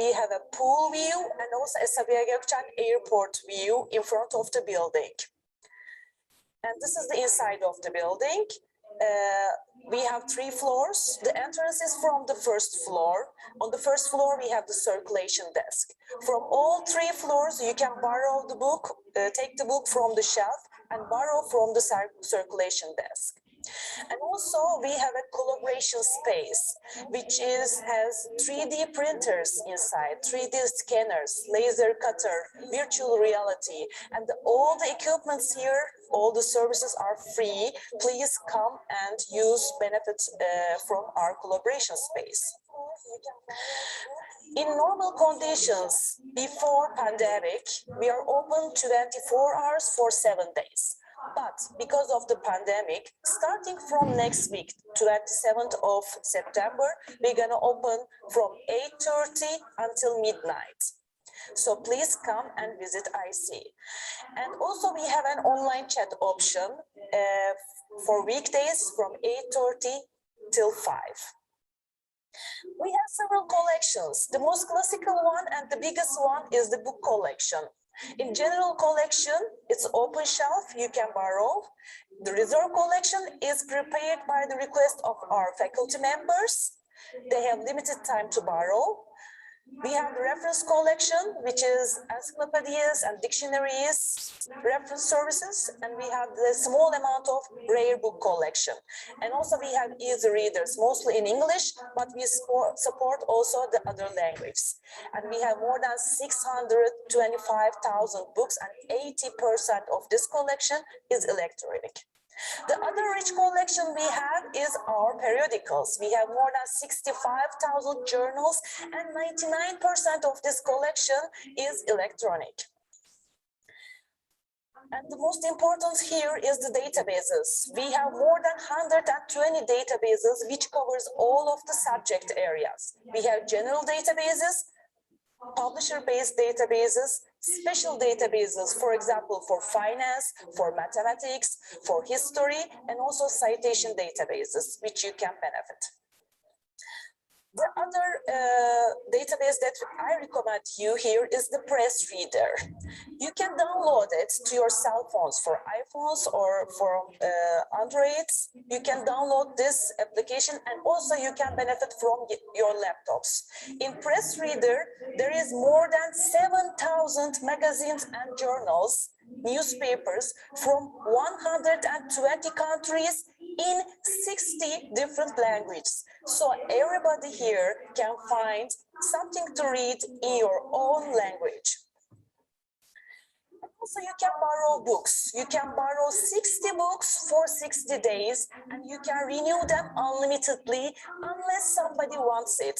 We have a pool view and also a Sabiha Gökçen airport view in front of the building. And this is the inside of the building. We have 3 floors. The entrance is from the first floor. On the first floor, we have the circulation desk. From all 3 floors, you can borrow the book, take the book from the shelf and borrow from the circulation desk. And also we have a collaboration space, which has 3D printers inside, 3D scanners, laser cutter, virtual reality, and all the equipments here, all the services are free. Please come and use benefits from our collaboration space. In normal conditions, before pandemic, we are open 24 hours for 7 days. But because of the pandemic, starting from next week, 27th of September, we're gonna open from 8:30 until midnight. So please come and visit IC. And also we have an online chat option for weekdays from 8:30 till 5. We have several collections. The most classical one and the biggest one is the book collection. In general collection, it's open shelf, you can borrow. The reserve collection is prepared by the request of our faculty members. They have limited time to borrow. We have the reference collection, which is encyclopedias and dictionaries, reference services, and we have the small amount of rare book collection. And also we have easy readers, mostly in English, but we support also the other languages. And we have more than 625,000 books, and 80% of this collection is electronic. The other rich collection we have is our periodicals. We have more than 65,000 journals, and 99% of this collection is electronic. And the most important here is the databases. We have more than 120 databases, which covers all of the subject areas. We have general databases, publisher-based databases, special databases, for example, for finance, for mathematics, for history, and also citation databases, which you can benefit. The other database that I recommend you here is the Press Reader. You can download it to your cell phones for iPhones or for Androids. You can download this application, and also you can benefit from your laptops. In Press Reader, there is more than 7,000 magazines and journals, newspapers from 120 countries in 60 different languages. So everybody here can find something to read in your own language. Also, you can borrow books. You can borrow 60 books for 60 days, and you can renew them unlimitedly unless somebody wants it,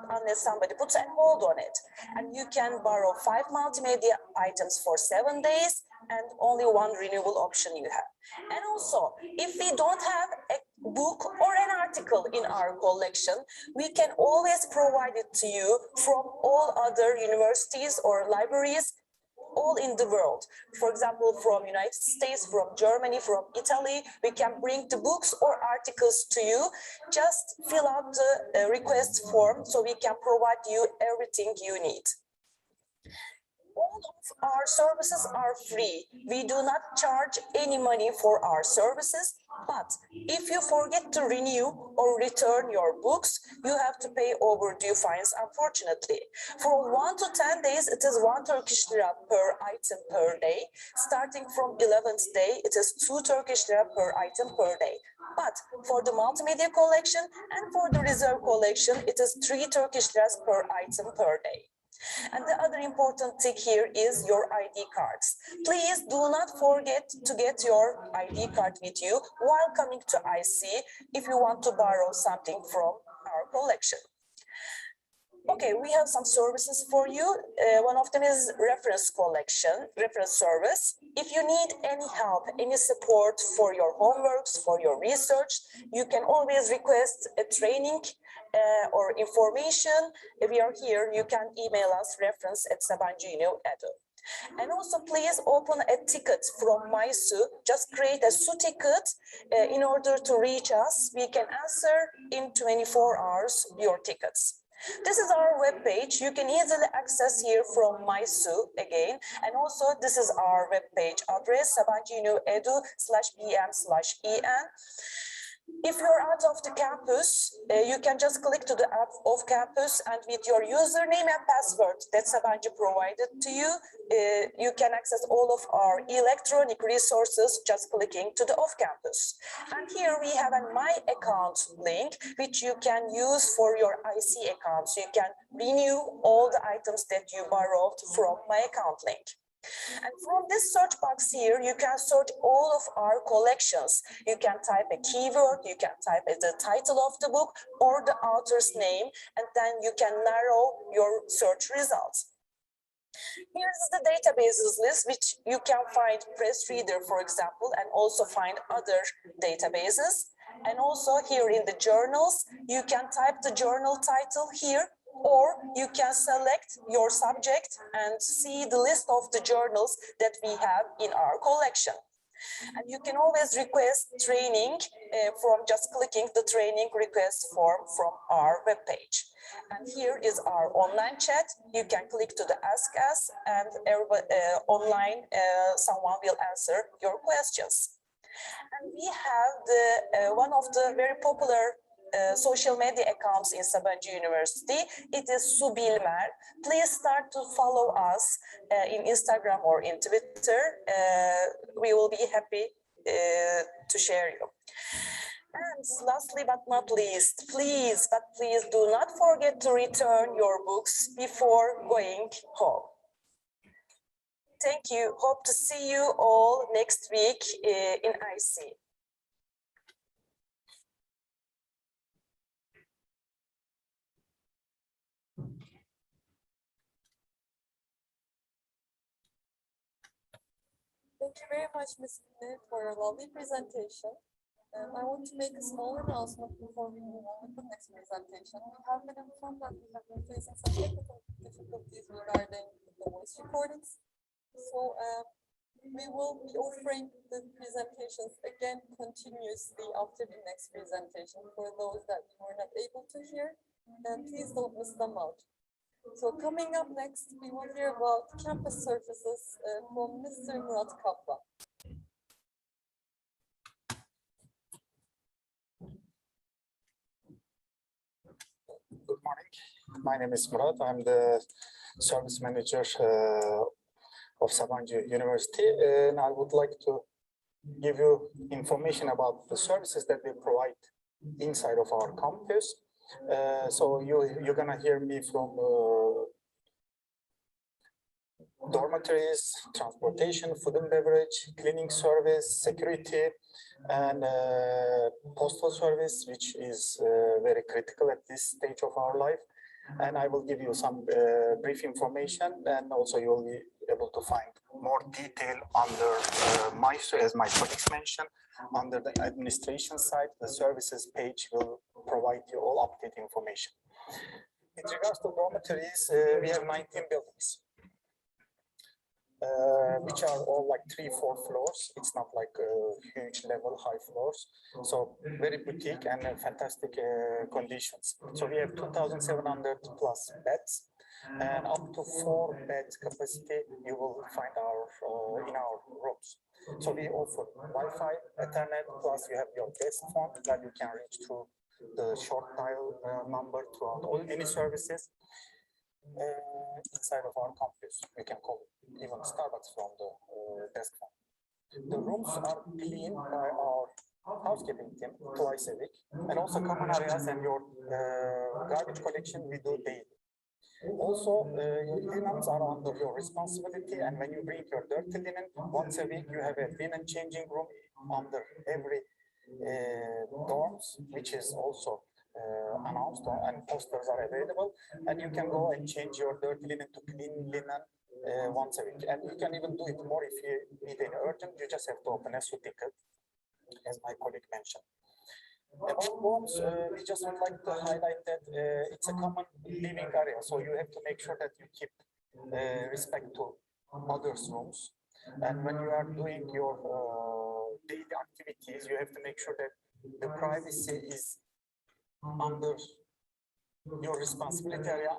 unless somebody puts a hold on it. And you can borrow 5 multimedia items for 7 days, and only 1 renewal option you have. And also, if we don't have a book or an article in our collection, we can always provide it to you from all other universities or libraries all in the world. For example, from United States, from Germany, from Italy, we can bring the books or articles to you. Just fill out the request form so we can provide you everything you need. All of our services are free. We do not charge any money for our services, but if you forget to renew or return your books, you have to pay overdue fines, unfortunately. From 1 to 10 days, it is 1 Turkish lira per item per day. Starting from 11th day, it is 2 Turkish lira per item per day. But for the multimedia collection and for the reserve collection, it is 3 Turkish liras per item per day. And the other important thing here is your ID cards. Please do not forget to get your ID card with you while coming to IC if you want to borrow something from our collection. Okay, we have some services for you. One of them is reference collection, reference service. If you need any help, any support for your homeworks, for your research, you can always request a training or information. If we are here, you can email us reference@sabancı.edu. And also please open a ticket from MySU. Just create a SU ticket in order to reach us. We can answer in 24 hours your tickets. This is our web page. You can easily access here from MySU again. And also this is our web page address, sabancıuniv.edu/bm/en. If you're out of the campus, you can just click to the app of campus, and with your username and password that Sabancı provided to you, you can access all of our electronic resources just clicking to the off campus. And here we have a My Account link, which you can use for your IC account. So you can renew all the items that you borrowed from My Account link. And from this search box here, you can search all of our collections. You can type a keyword, you can type the title of the book or the author's name, and then you can narrow your search results. Here's the databases list, which you can find Press Reader, for example, and also find other databases. And also here in the journals, you can type the journal title here, or you can select your subject and see the list of the journals that we have in our collection. And you can always request training from just clicking the training request form from our webpage. And here is our online chat. You can click to the Ask Us, and online someone will answer your questions. And we have the one of the very popular social media accounts in Sabancı University. It is Subilmer. Please start to follow us in Instagram or in Twitter. We will be happy to share you. And lastly but not least, please do not forget to return your books before going home. Thank you. Hope to see you all next week in IC. Thank you very much, Ms. Smith, for a lovely presentation. I want to make a small announcement before we move on to the next presentation. We have been informed that we have been facing some technical difficulties regarding the voice recordings. So we will be offering the presentations again continuously after the next presentation. For those that you were not able to hear, then please don't miss them out. So coming up next, we will hear about campus services from Mr. Murat Kaplan. Good morning. My name is Murat. I'm the service manager of Sabancı University, and I would like to give you information about the services that we provide inside of our campus. So you're gonna hear me from dormitories, transportation, food and beverage, cleaning service, security, and postal service, which is very critical at this stage of our life. And I will give you some brief information, and also you will be able to find more detail under as my colleagues mentioned, under the administration side. The services page will provide you all updated information. In regards to dormitories, we have 19 buildings, which are all like 3-4 floors. It's not like huge level high floors, so very boutique and fantastic conditions. So we have 2,700 plus beds, and up to 4 beds capacity you will find in our rooms. So we offer Wi-Fi, Ethernet, plus you have your guest phone that you can reach through the short dial number throughout any services inside of our campus. You can call even Starbucks from the desk phone. The rooms are cleaned by our housekeeping team twice a week, and also common areas and your garbage collection we do daily. Also, your linens are under your responsibility, and when you bring your dirty linen, once a week you have a linen changing room under every dorms, which is also announced, and posters are available, and you can go and change your dirty linen to clean linen once a week. And you can even do it more if you need any urgent. You just have to open a SU ticket, as my colleague mentioned. About rooms, we just would like to highlight that it's a common living area, so you have to make sure that you keep respect to others' rooms. And when you are doing your daily activities, you have to make sure that the privacy is under your responsibility area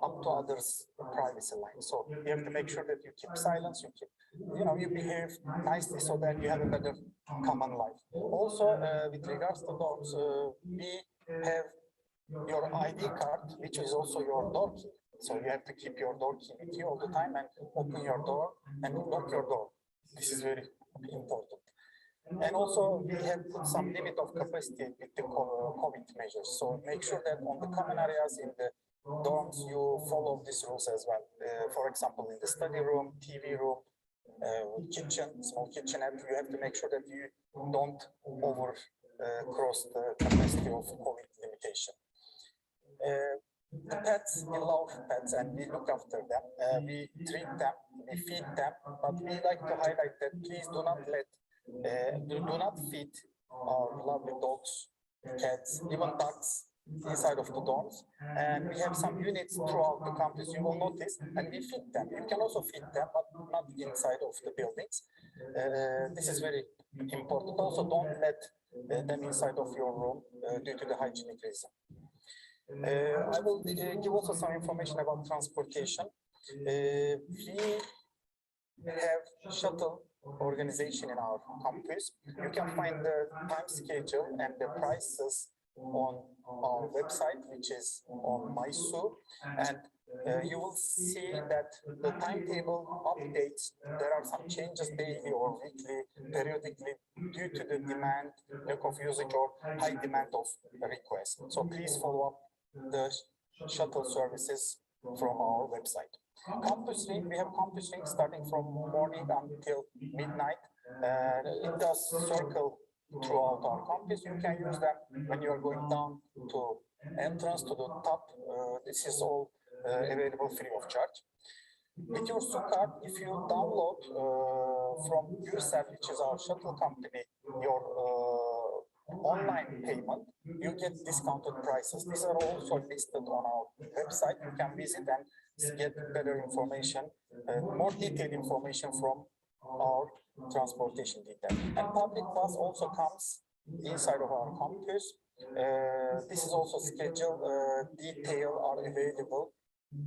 up to others' privacy line. So you have to make sure that you keep silence, you behave nicely so that you have a better common life. Also, with regards to dogs, we have your ID card, which is also your door key. So you have to keep your door key with you all the time and open your door and lock your door. This is very important. And also, we have put some limit of capacity with the COVID measures. So make sure that on the common areas in the dorms, you follow these rules as well. For example, in the study room, TV room, kitchen, small kitchenette, you have to make sure that you don't cross the capacity of COVID limitation. The pets, we love pets and we look after them. We treat them, we feed them, but we like to highlight that please do not feed our lovely dogs, cats, even ducks inside of the dorms. And we have some units throughout the campus, you will notice, and we feed them. You can also feed them, but not inside of the buildings. This is very important. Also, don't let them inside of your room due to the hygienic reason. I will give also some information about transportation. We have shuttle organization in our campus. You can find the time schedule and the prices on our website, which is on MySU, and you will see that the timetable updates. There are some changes daily or weekly, periodically, due to the demand, lack of usage, or high demand of requests. So please follow up the shuttle services from our website. Campus link, we have campus link starting from morning until midnight. It does circle throughout our campus. You can use them when you are going down to entrance to the top. This is all available free of charge. With your SU card, if you download from USAF, which is our shuttle company, your online payment, you get discounted prices. These are also listed on our website. You can visit and get better information, more detailed information from our transportation detail. And public bus also comes inside of our campus. This is also scheduled, detail are available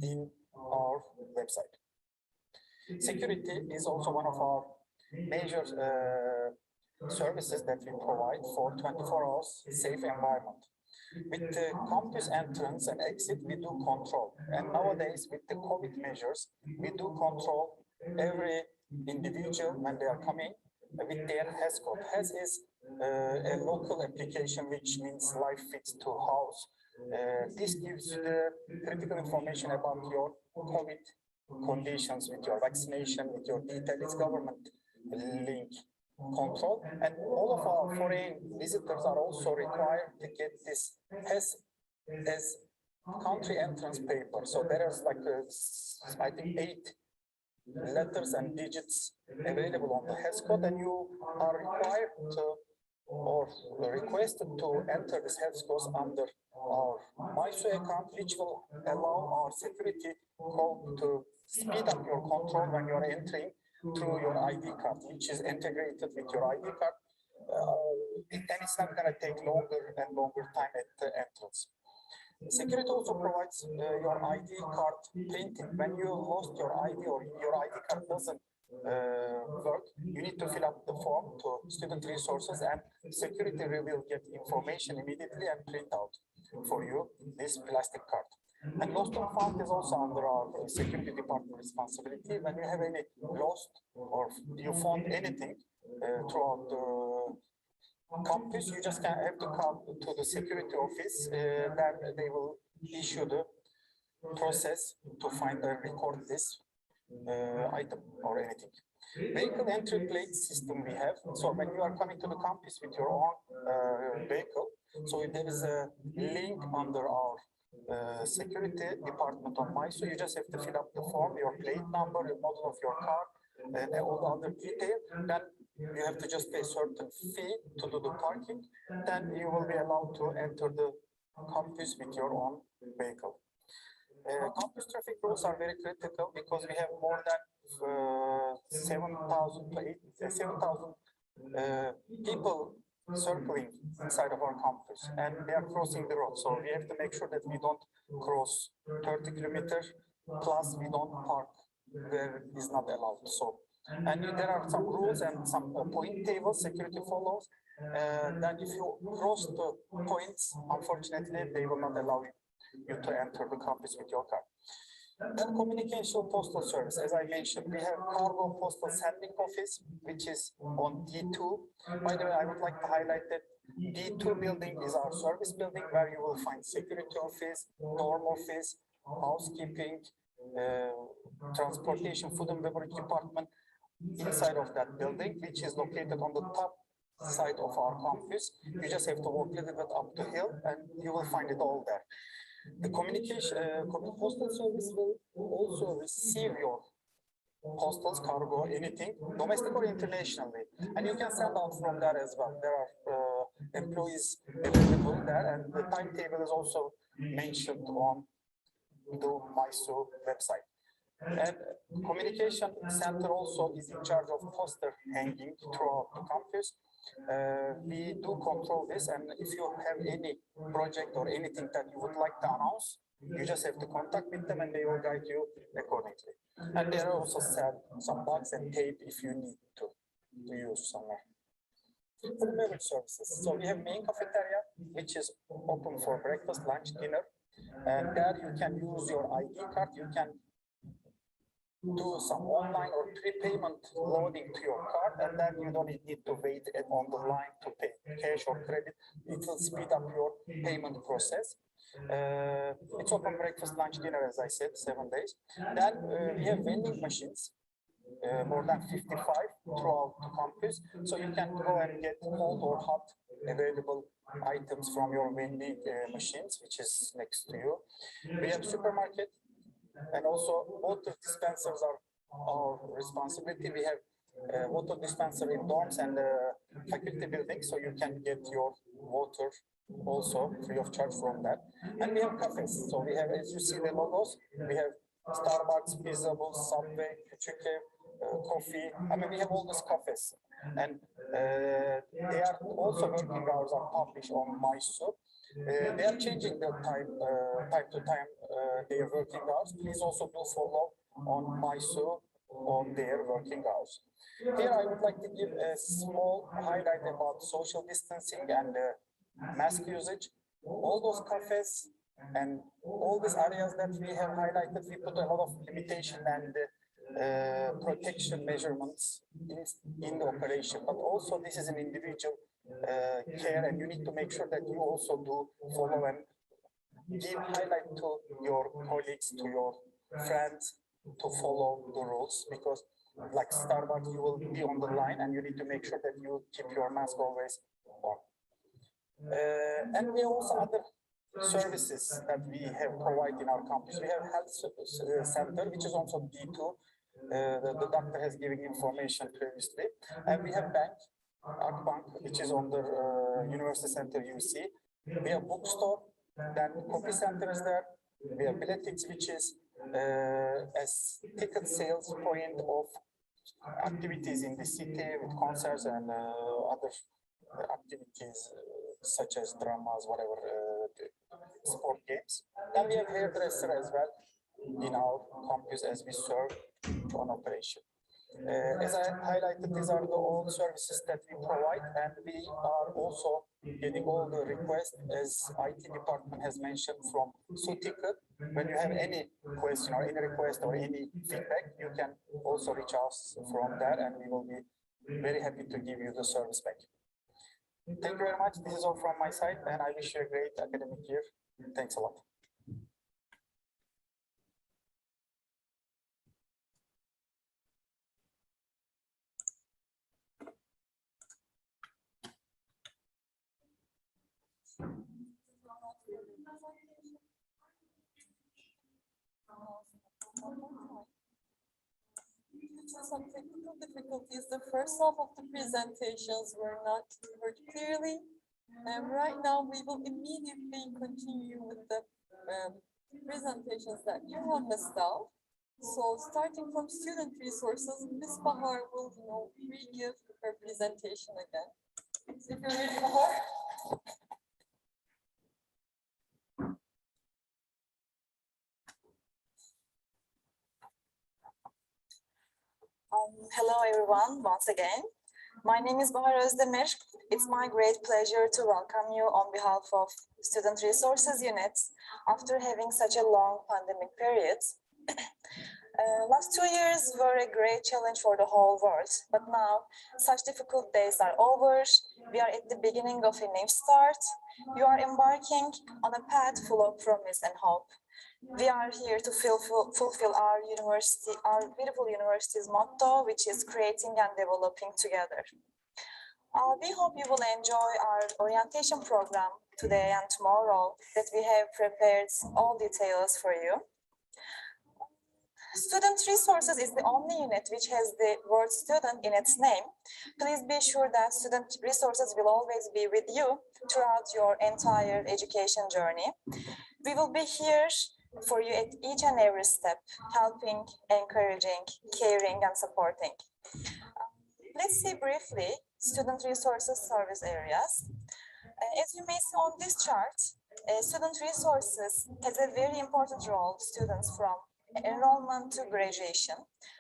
in our website. Security is also one of our major services that we provide for 24 hours safe environment. With the campus entrance and exit, we do control. And nowadays, with the COVID measures, we do control every individual when they are coming with their HES code. HES is a local application, which means life fits to house. This gives you the critical information about your COVID conditions, with your vaccination, with your details, government link control. And all of our foreign visitors are also required to get this HES as country entrance paper. So there is like, I think, 8 letters and digits available on the HES code, and you are required to or requested to enter this HES code under our MySU account, which will allow our security code to speed up your control when you are entering through your ID card, which is integrated with your ID card. And it's not going to take longer and longer time at the entrance. Security also provides your ID card printing. When you lost your ID or your ID card doesn't work, you need to fill up the form to student resources, and security will get information immediately and print out for you this plastic card. And lost and found is also under our security department responsibility. When you have any lost or you found anything throughout the campus, you just have to come to the security office. Then they will issue the process to find and record this item or anything. Vehicle entry plate system we have. So when you are coming to the campus with your own vehicle, so there is a link under our security department on MySU. You just have to fill up the form, your plate number, the model of your car, and all the other details. Then you have to just pay a certain fee to do the parking. Then you will be allowed to enter the campus with your own vehicle. Campus traffic rules are very critical because we have more than 7,000 people circling inside of our campus and they are crossing the road. So we have to make sure that we don't cross 30 kilometers, plus we don't park where is not allowed. So, and there are some rules and some point tables security follows. Then if you cross the points, unfortunately, they will not allow you to enter the campus with your car. Then communication postal service, as I mentioned, we have cargo postal sending office, which is on D2. By the way, I would like to highlight that D2 building is our service building where you will find security office, dorm office, housekeeping, transportation, food and beverage department inside of that building, which is located on the top side of our campus. You just have to walk a little bit up the hill and you will find it all there. The communication postal service will also receive your postals, cargo, anything, domestic or internationally, and you can send out from there as well. There are employees available there, and the timetable is also mentioned on the MySU website. And communication center also is in charge of poster hanging throughout the campus. We do control this, and if you have any project or anything that you would like to announce, you just have to contact with them and they will guide you accordingly. And there are also some box and tape if you need to use somewhere. Food and beverage services. So we have main cafeteria, which is open for breakfast, lunch, dinner. And there you can use your ID card. You can do some online or prepayment loading to your card, and then you don't need to wait on the line to pay cash or credit. It will speed up your payment process. It's open breakfast, lunch, dinner, as I said, 7 days. Then we have vending machines, more than 55 throughout the campus. So you can go and get cold or hot available items from your vending machines, which is next to you. We have supermarket, and also water dispensers are our responsibility. We have water dispenser in dorms and faculty buildings, so you can get your water also free of charge from that. And we have cafes. So we have, as you see the logos, we have Starbucks, Pizza Bus, Subway, Küçük Coffee. I mean, we have all these cafes. And they are also working hours are published on MySU. They are changing the time to time their working hours. Please also do follow on MySU on their working hours. Here I would like to give a small highlight about social distancing and mask usage. All those cafes and all these areas that we have highlighted, we put a lot of limitation and protection measurements in the operation, but also this is an individual care, and you need to make sure that you also do follow and give highlight to your colleagues, to your friends, to follow the rules, because like Starbucks, you will be on the line and you need to make sure that you keep your mask always on. And we also other services that we have provided in our campus. We have health center, which is also D2. The doctor has given information previously, and we have bank, Akbank, which is on the University Center UC. We have bookstore, then copy center is there. We have Biletix, which is a ticket sales point of activities in the city with concerts and other activities such as dramas, whatever, sport games. Then we have hairdresser as well in our campus as we serve on operation. As I highlighted, these are the all services that we provide, and we are also getting all the requests, as IT department has mentioned, from SUTICA. When you have any question or any request or any feedback, you can also reach us from that, and we will be very happy to give you the service back. Thank you very much. This is all from my side, and I wish you a great academic year. Thanks a lot. Some technical difficulties. The first half of the presentations were not heard clearly. And right now we will immediately continue with the presentations that you have missed out. So starting from student resources, Ms. Bahar will re-give her presentation again. If you're ready for. Hello everyone, once again. My name is Bahar Özdemir. It's my great pleasure to welcome you on behalf of Student Resources Unit after having such a long pandemic period. Last 2 years were a great challenge for the whole world, but now such difficult days are over. We are at the beginning of a new start. You are embarking on a path full of promise and hope. We are here to fulfill our beautiful university's motto, which is creating and developing together. We hope you will enjoy our orientation program today and tomorrow, that we have prepared all details for you. Student Resources is the only unit which has the word student in its name. Please be sure that Student Resources will always be with you throughout your entire education journey. We will be here for you at each and every step, helping, encouraging, caring, and supporting. Let's see briefly Student Resources service areas. As you may see on this chart, Student Resources has a very important role to students from enrollment to graduation.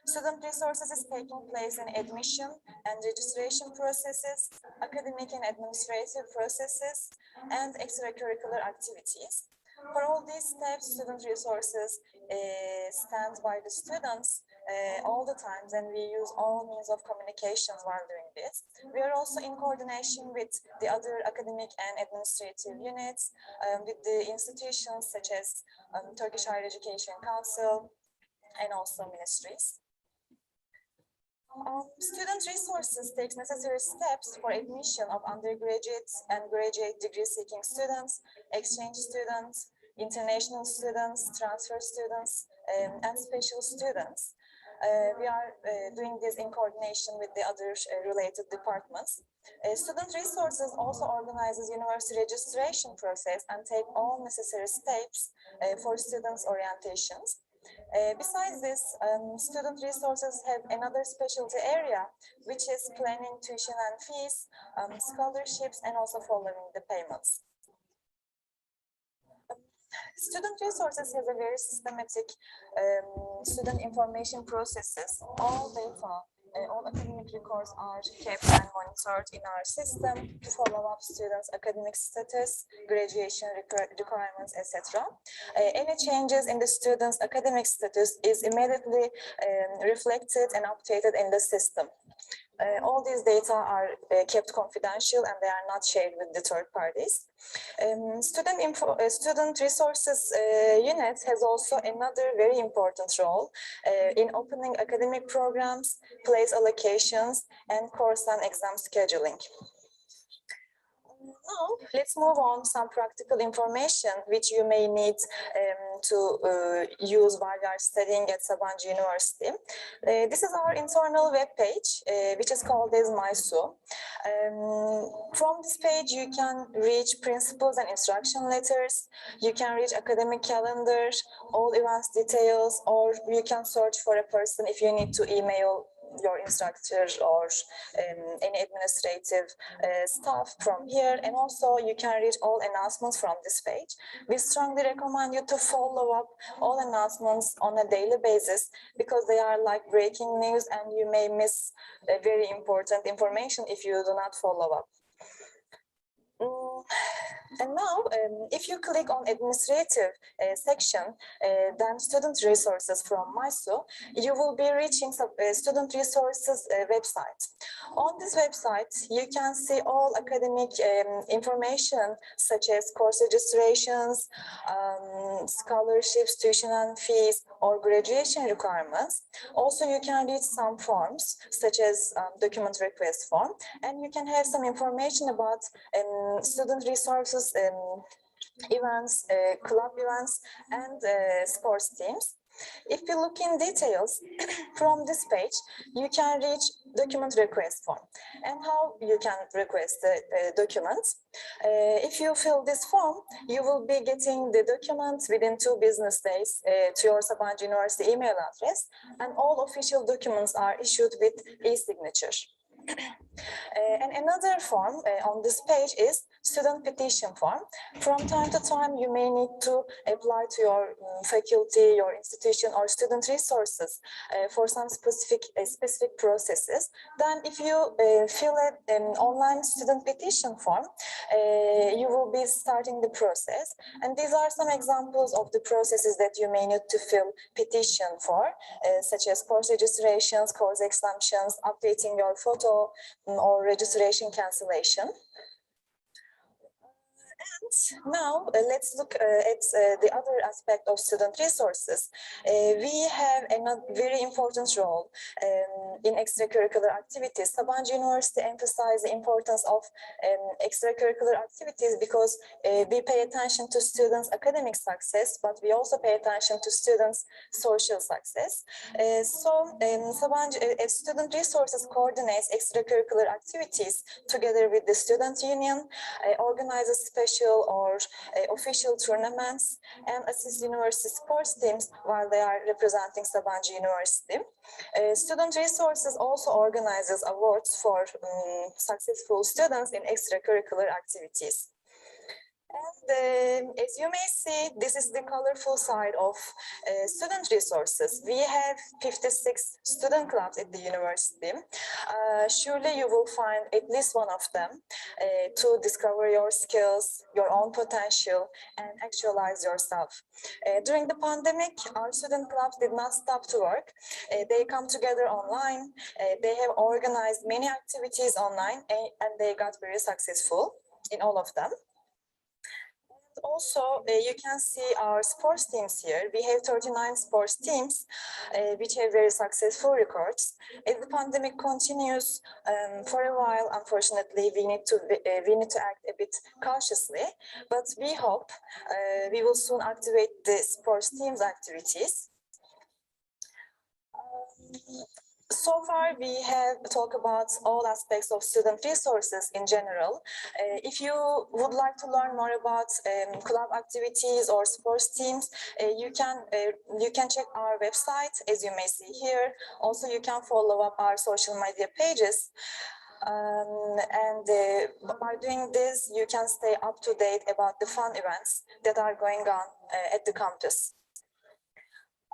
Student Resources is taking place in admission and registration processes, academic and administrative processes, and extracurricular activities. For all these steps, Student Resources stands by the students all the time, and we use all means of communications while doing this. We are also in coordination with the other academic and administrative units, with the institutions such as Turkish Higher Education Council and also ministries. Student Resources takes necessary steps for admission of undergraduate and graduate degree-seeking students, exchange students, international students, transfer students, and special students. We are doing this in coordination with the other related departments. Student Resources also organizes university registration process and take all necessary steps for students' orientations. Besides this, Student Resources have another specialty area, which is planning tuition and fees, scholarships, and also following the payments. Student Resources has a very systematic student information processes. All data, all academic records are kept and monitored in our system to follow up students' academic status, graduation requirements, etc. Any changes in the student's academic status is immediately reflected and updated in the system. All these data are kept confidential and they are not shared with the third parties. Student Resources unit has also another very important role in opening academic programs, place allocations, and course and exam scheduling. Now, let's move on to some practical information which you may need to use while you are studying at Sabancı University. This is our internal web page, which is called as MySu. From this page, you can reach principals and instruction letters, you can reach academic calendar, all events details, or you can search for a person if you need to email your instructor or any administrative staff from here, and also you can reach all announcements from this page. We strongly recommend you to follow up all announcements on a daily basis because they are like breaking news and you may miss very important information if you do not follow up. And now, if you click on administrative section, then Student Resources from MySu, you will be reaching Student Resources website. On this website, you can see all academic information such as course registrations, scholarships, tuition and fees, or graduation requirements. Also, you can read some forms such as document request form, and you can have some information about Student Resources events, club events, and sports teams. If you look in details from this page, you can reach document request form and how you can request the documents. If you fill this form, you will be getting the documents within 2 business days to your Sabancı University email address, and all official documents are issued with e-signature. And another form on this page is student petition form. From time to time, you may need to apply to your faculty, your institution, or student resources for some specific processes. Then if you fill an online student petition form, you will be starting the process. And these are some examples of the processes that you may need to fill petition for, such as course registrations, course exemptions, updating your photo, or registration cancellation. And now let's look at the other aspect of student resources. We have a very important role in extracurricular activities. Sabancı University emphasizes the importance of extracurricular activities because we pay attention to students' academic success, but we also pay attention to students' social success. Sabancı Student Resources coordinates extracurricular activities together with the student union, organizes special or official tournaments, and assist university sports teams while they are representing Sabancı University. Student Resources also organizes awards for successful students in extracurricular activities. And as you may see, this is the colorful side of student resources. We have 56 student clubs at the university. Surely you will find at least one of them to discover your skills, your own potential, and actualize yourself. During the pandemic, our student clubs did not stop to work. They come together online. They have organized many activities online, and they got very successful in all of them. Also, you can see our sports teams here. We have 39 sports teams, which have very successful records. As the pandemic continues for a while, unfortunately, we need to act a bit cautiously. But we hope we will soon activate the sports teams activities. So far, we have talked about all aspects of student resources in general. If you would like to learn more about club activities or sports teams, you can check our website, as you may see here. Also, you can follow up our social media pages. By doing this, you can stay up to date about the fun events that are going on at the campus.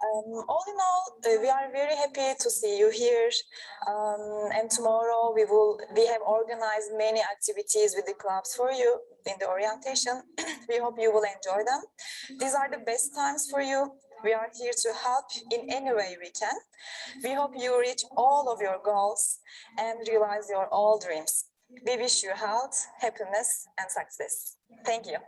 All in all, we are very happy to see you here. And tomorrow we have organized many activities with the clubs for you in the orientation. We hope you will enjoy them. These are the best times for you. We are here to help in any way we can. We hope you reach all of your goals and realize your all dreams. We wish you health, happiness, and success. Thank you.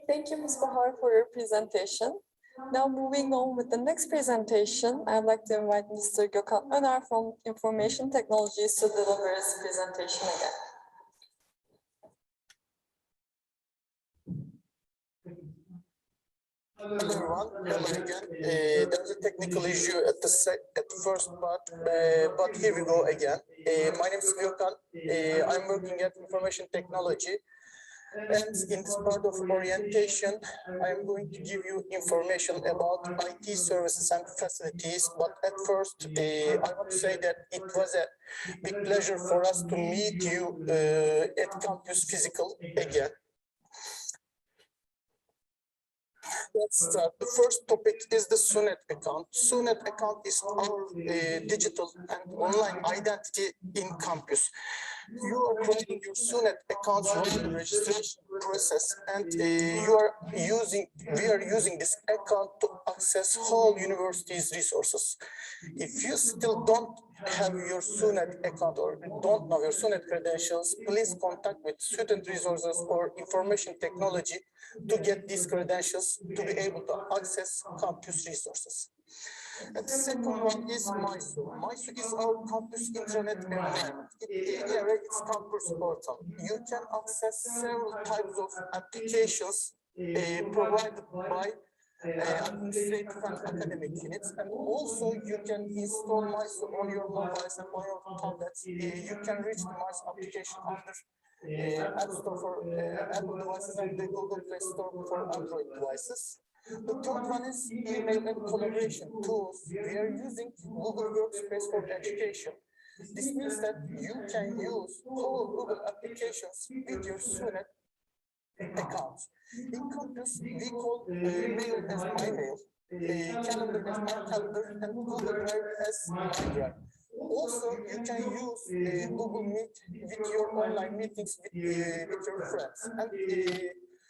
Thank you, Ms. Bahar, for your presentation. Now moving on with the next presentation, I'd like to invite Mr. Gökhan Öner from Information Technologies to deliver his presentation again. Hello everyone, hello again. There's a technical issue at the first part, but here we go again. My name is Gökhan. I'm working at Information Technology. And in this part of orientation, I'm going to give you information about IT services and facilities. But at first, I want to say that it was a big pleasure for us to meet you at campus physical again. Let's start. The first topic is the SUNET account. SUNET account is our digital and online identity in campus. You are creating your SUNET account through the registration process, and we are using this account to access whole university's resources. If you still don't have your SUNET account or don't know your SUNET credentials, please contact with Student Resources or Information Technology to get these credentials to be able to access campus resources. And the second one is MySU. MySU is our campus intranet environment. It's campus portal. You can access several types of applications provided by administrative and academic units, and also you can install MySU on your mobiles and on your tablets. You can reach the MySU application after App Store for Apple devices and the Google Play Store for Android devices. The third one is email and collaboration tools. We are using Google Workspace for education. This means that you can use all Google applications with your student account. In campus, we call mail as my mail, calendar as my calendar, and Google Drive as my drive. Also, you can use Google Meet with your online meetings with your friends. And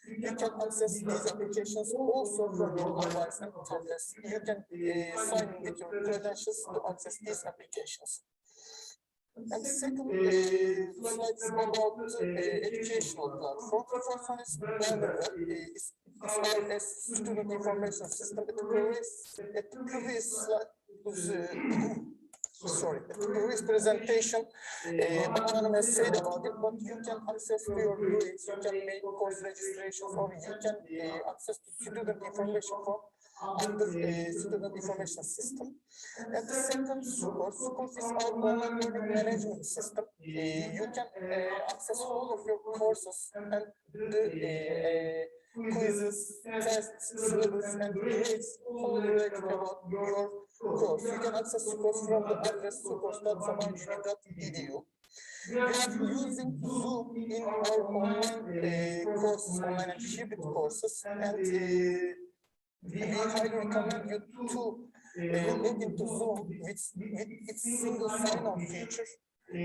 you can access these applications also from your device and tablets. You can sign in with your credentials to access these applications. And second slide is about educational platform. The first one is Programı. It's our student information system. At the previous slide was, at the previous presentation, Bakan has said about it, but you can access to your grades, you can make course registrations, or you can access to student information from under student information system. And the second Scores is our online learning management system. You can access all of your courses and the quizzes, tests, syllabus, and grades all related about your course. You can access Scores from the address scores.sabancı.edu. We are using Zoom in our online courses, online and hybrid courses, and we highly recommend you to log into Zoom with its single sign-on feature to be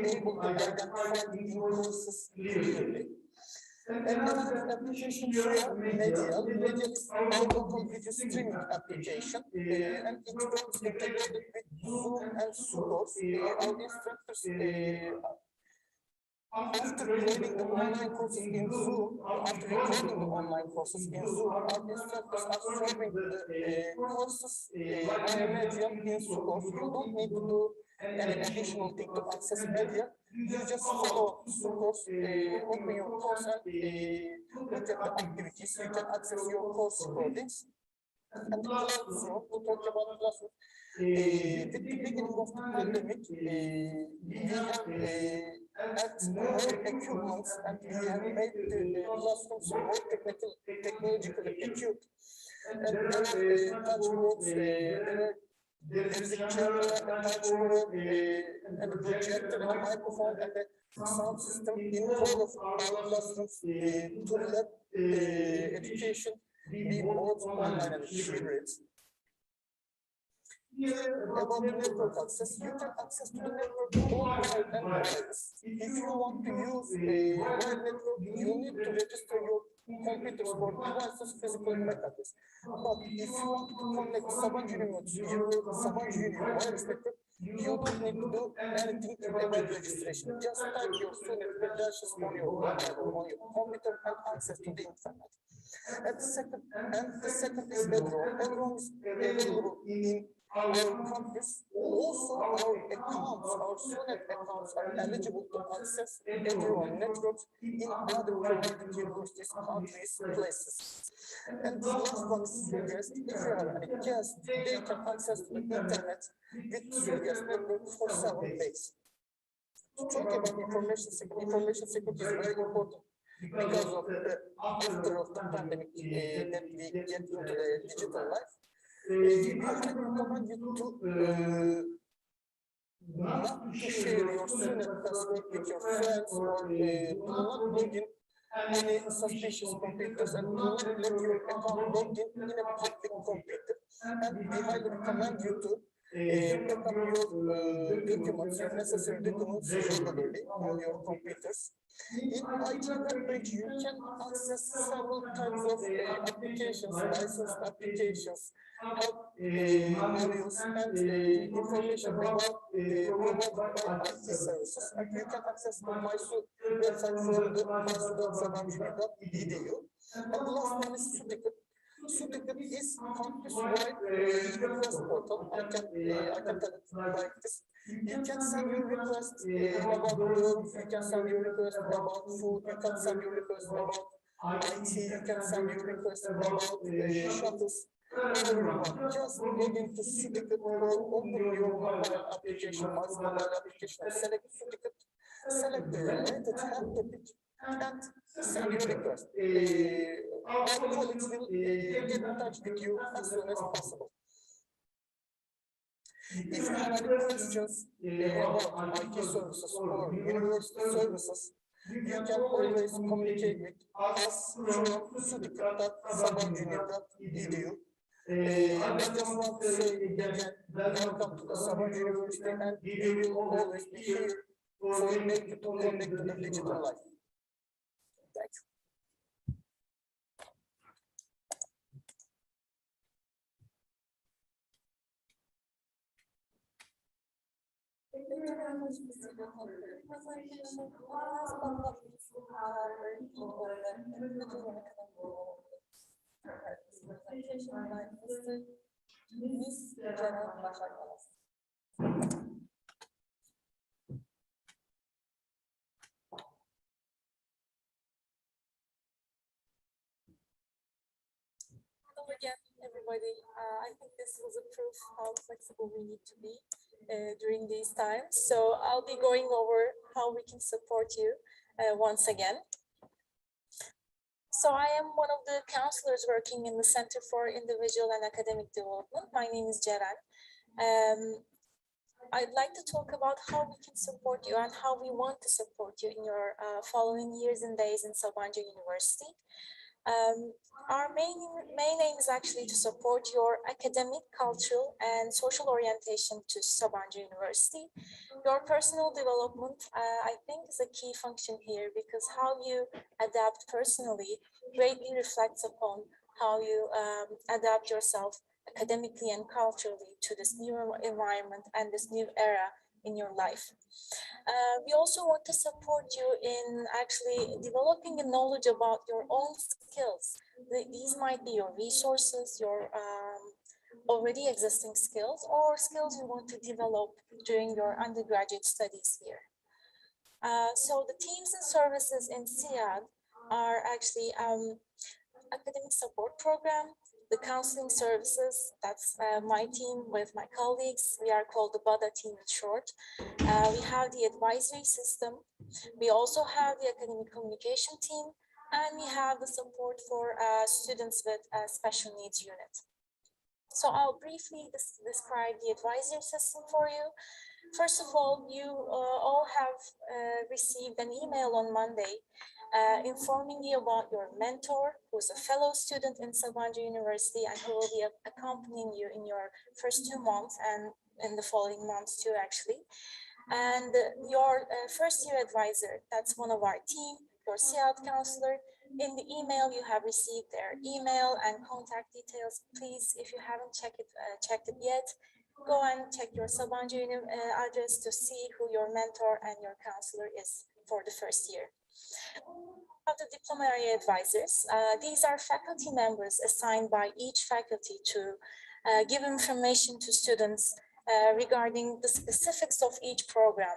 able to identify the courses clearly. And another application here, Media. Media is our local video streaming application, and it works integrated with Zoom and Scores. Our instructors after creating the online courses in Zoom, after recording the online courses in Zoom, our instructors are serving the courses via Media in Scores. You don't need to do any additional thing to access Media. You just follow Scores, open your course and look at the activities. You can access your course recordings. And Classroom, to talk about Classroom, at the beginning of the pandemic, we have added more equipment and we have made the classrooms more technologically equipped. And there are touchboards, there is a camera, a touchboard, and a projector, and a microphone, and a sound system in all of our classrooms to let education be both online and hybrid. Here, about the network access, you can access to the network wired and wireless. If you want to use a wired network, you need to register your computers for devices physical methods. But if you want to connect Sabancı University wireless network, you don't need to do anything about registration. Just type your student credentials on your computer and access to the internet. And the second is Bedroom. Bedroom is available in our campus. Also, our accounts, our student accounts are eligible to access Bedroom networks in other private universities, countries, places. And the last one is Surguest. If you have any guests, they can access the internet with Surguest network for 7 days. To talk about information security is very important because of the after of the pandemic that we get into the digital life. We highly recommend you to not to share your student password with your friends, or do not log in any suspicious computers, and do not let your account log in a public computer. And we highly recommend you to back up your documents, your necessary documents regularly on your computers. In IT web page, you can access several types of applications, licensed applications, help manuals, and information about provided by IT services. And you can access the MySU website from the mysu.sabancı.edu. And the last one is Sutikit. Sutikit is campus-wide request portal. I can tell it like this. You can send your request about dorms, you can send your request about food, you can send your request about IT, you can send your request about shuttles, whatever you want. Just log into Sutikit or open your mobile application, select Sutikit, select the method help topic and send your request. Our colleagues will get in touch with you as soon as possible. If you have any questions about IT services or university services, you can always communicate with us through sutik.sabancı.edu. I just want to say again, welcome to the Sabancı University, and we will always be here for you to connect to the digital life. Thank you. Thank you very much, Mr. Johan, for your presentation. Last but not least, we have our important individual and academic role of this presentation by Ms. Ceren Başakbalas. Hello again, everybody. I think this was a proof how flexible we need to be during these times. So I'll be going over how we can support you once again. So I am one of the counselors working in the Center for Individual and Academic Development. My name is Ceren. I'd like to talk about how we can support you and how we want to support you in your following years and days in Sabancı University. Our main aim is actually to support your academic, cultural, and social orientation to Sabancı University. Your personal development, I think, is a key function here, because how you adapt personally greatly reflects upon how you adapt yourself academically and culturally to this new environment and this new era in your life. We also want to support you in actually developing a knowledge about your own skills. These might be your resources, your already existing skills, or skills you want to develop during your undergraduate studies here. So the teams and services in SIAD are actually academic support program, the counseling services, that's my team with my colleagues. We are called the BADA team in short. We have the advisory system. We also have the academic communication team, and we have the support for students with a special needs unit. So I'll briefly describe the advisory system for you. First of all, you all have received an email on Monday informing you about your mentor, who's a fellow student in Sabancı University and who will be accompanying you in your first 2 months and in the following months too, actually. And your first year advisor, that's one of our team, your SIAD counselor. In the email, you have received their email and contact details. Please, if you haven't checked it yet, go and check your Sabancı address to see who your mentor and your counselor is for the first year. Of the diploma area advisors, these are faculty members assigned by each faculty to give information to students regarding the specifics of each program.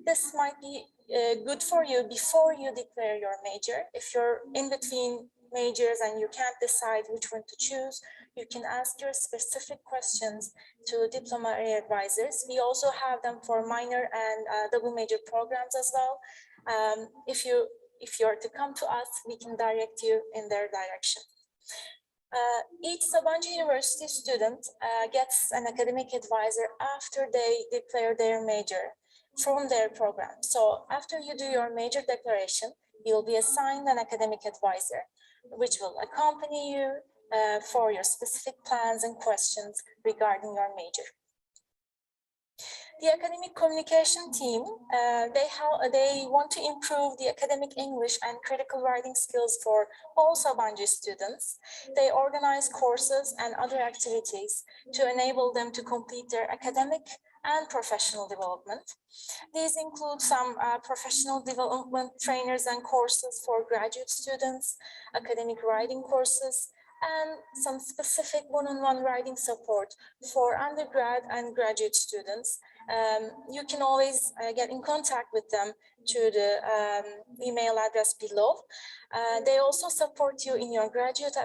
This might be good for you before you declare your major. If you're in between majors and you can't decide which one to choose, you can ask your specific questions to diploma area advisors. We also have them for minor and double major programs as well. If you're to come to us, we can direct you in their direction. Each Sabancı University student gets an academic advisor after they declare their major from their program. So after you do your major declaration, you'll be assigned an academic advisor, which will accompany you for your specific plans and questions regarding your major. The academic communication team, they want to improve the academic English and critical writing skills for all Sabancı students. They organize courses and other activities to enable them to complete their academic and professional development. These include some professional development trainers and courses for graduate students, academic writing courses, and some specific one-on-one writing support for undergrad and graduate students, You can always get in contact with them through the email address below. They also support you in your graduate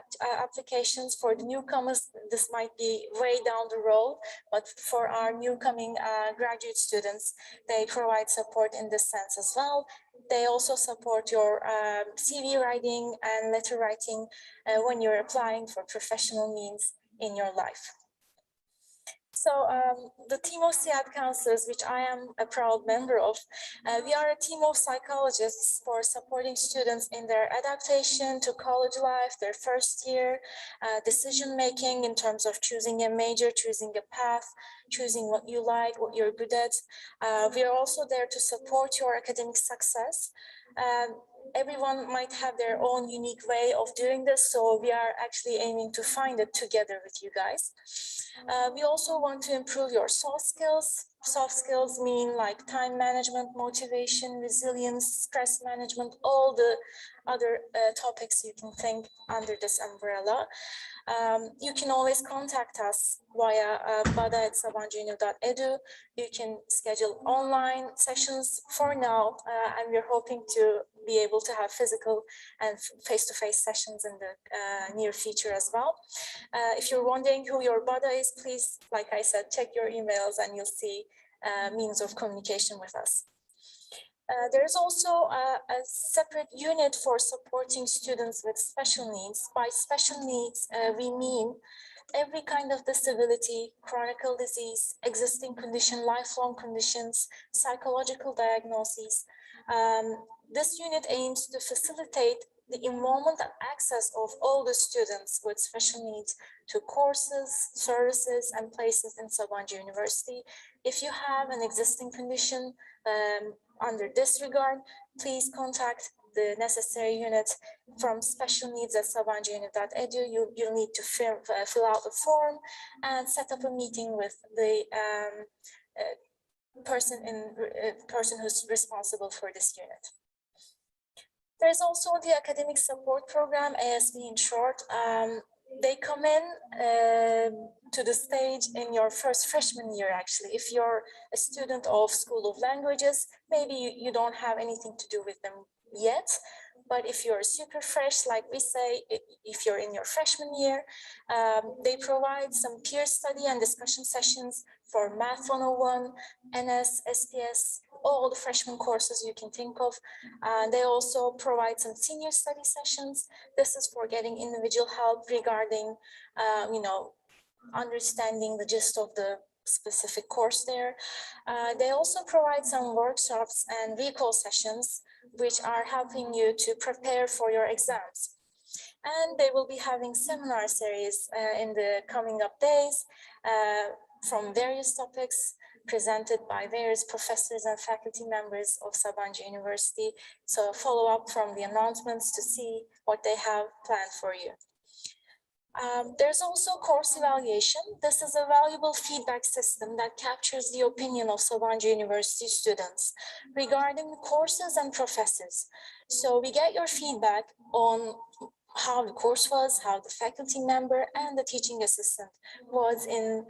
applications. For the newcomers, this might be way down the road, but for our newcoming graduate students, they provide support in this sense as well. They also support your CV writing and letter writing when you're applying for professional means in your life. So the team of SIAD counselors, which I am a proud member of, we are a team of psychologists for supporting students in their adaptation to college life, their first year, decision-making in terms of choosing a major, choosing a path, choosing what you like, what you're good at. We are also there to support your academic success. Everyone might have their own unique way of doing this, so we are actually aiming to find it together with you guys. We also want to improve your soft skills. Soft skills mean like time management, motivation, resilience, stress management, all the other topics you can think under this umbrella. You can always contact us via bada@sabancıuniv.edu. You can schedule online sessions for now, and we're hoping to be able to have physical and face-to-face sessions in the near future as well. If you're wondering who your BADA is, please, like I said, check your emails and you'll see means of communication with us. There is also a separate unit for supporting students with special needs. By special needs, we mean every kind of disability, chronic disease, existing condition, lifelong conditions, psychological diagnoses. This unit aims to facilitate the involvement and access of all the students with special needs to courses, services, and places in Sabancı University. If you have an existing condition under this regard, please contact the necessary unit from special needs at sabancıuniv.edu. You'll need to fill out a form and set up a meeting with the person who's responsible for this unit. There's also the academic support program, ASB in short. They come in to the stage in your first freshman year, actually. If you're a student of School of Languages, maybe you don't have anything to do with them yet. But if you're super fresh, like we say, if you're in your freshman year, they provide some peer study and discussion sessions for Math 101, NS, SPS, all the freshman courses you can think of. They also provide some senior study sessions. This is for getting individual help regarding, understanding the gist of the specific course there. They also provide some workshops and recall sessions, which are helping you to prepare for your exams. And they will be having seminar series in the coming up days from various topics presented by various professors and faculty members of Sabancı University. So follow up from the announcements to see what they have planned for you. There's also course evaluation. This is a valuable feedback system that captures the opinion of Sabancı University students regarding courses and professors. So we get your feedback on how the course was, how the faculty member and the teaching assistant was in,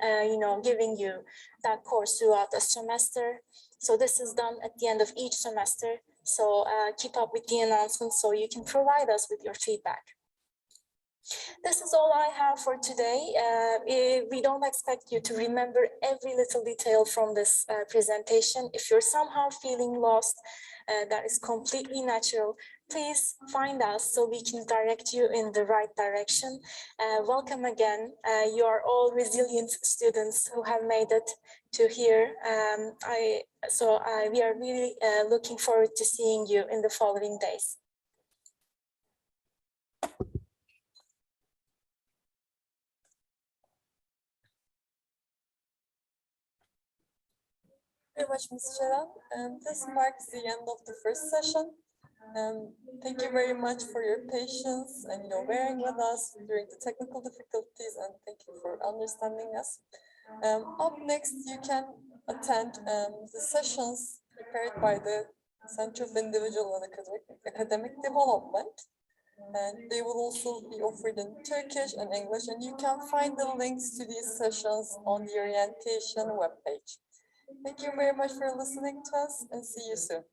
giving you that course throughout the semester. So this is done at the end of each semester. So keep up with the announcements so you can provide us with your feedback. This is all I have for today. We don't expect you to remember every little detail from this presentation. If you're somehow feeling lost, that is completely natural. Please find us so we can direct you in the right direction. Welcome again. You are all resilient students who have made it to here. We are really looking forward to seeing you in the following days. Very much, Ms. Ceren. And this marks the end of the first session. Thank you very much for your patience and bearing with us during the technical difficulties, and thank you for understanding us. Up next, you can attend the sessions prepared by the Center of Individual and Academic Development, and they will also be offered in Turkish and English, and you can find the links to these sessions on the Oryantasyon webpage. Thank you very much for listening to us and see you soon.